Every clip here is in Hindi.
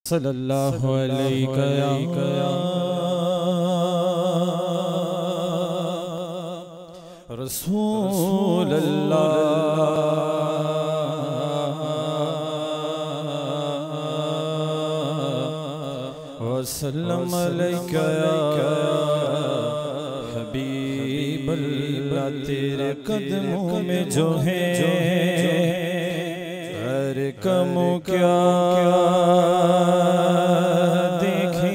सल्लल्लाहु अलैहि रसूल अल्लाह वसल्लम अलैका हबीब अल्लाह। तेरे कदमों में जो है हर कमो क्या देखे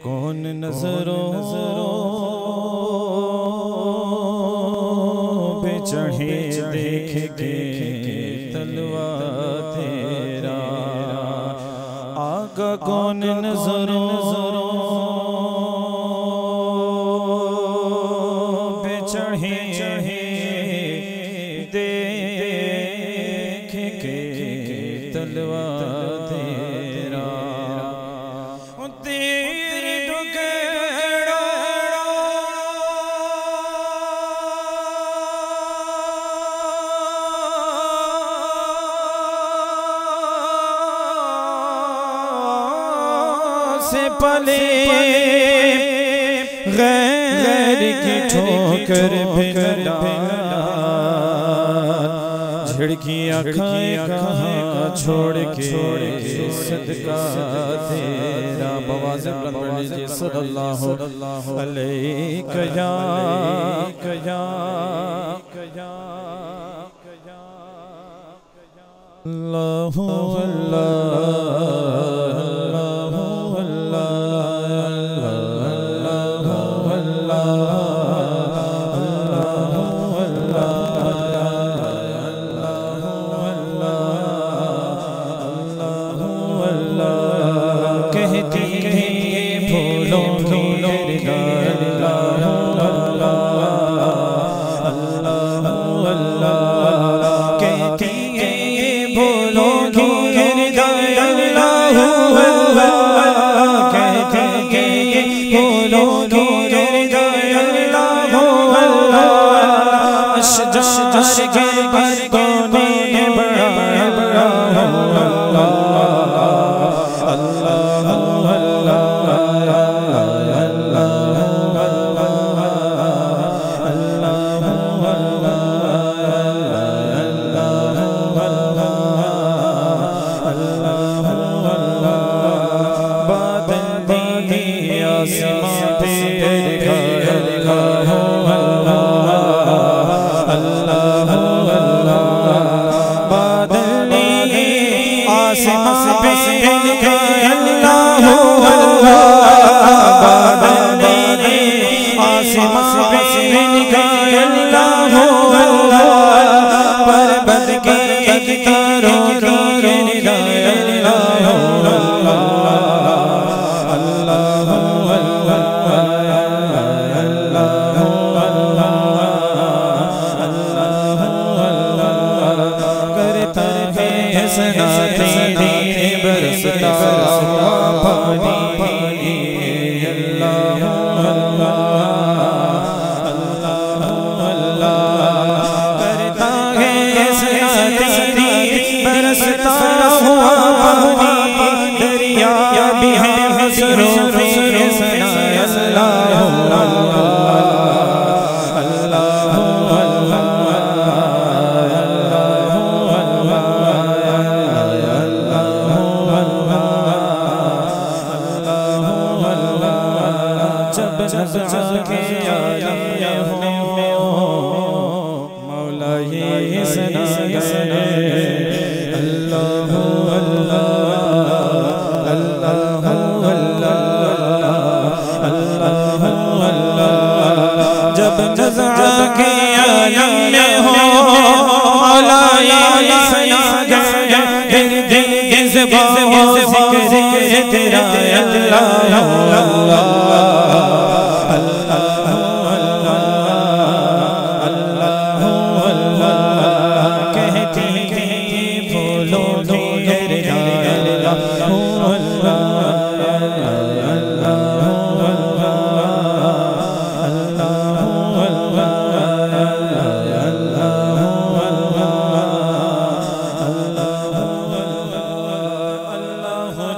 कौन नजरों पे चढ़े देखे तलवा तेरा आका कौन नजरों पे चढ़े देखे तलवा तेरा तेरी डुगड़ा से पले गैर की ठोकर भिड़ा झिड़कियाँ कहाँ छोड़ के सदका तेरा बवाज़ बुलंद कर लीजिए सल्लल्लाहु अलैहि अल्लाहु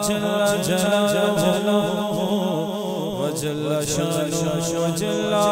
जल्ला जलालुहु व जल्ला शानुहु व जल्ला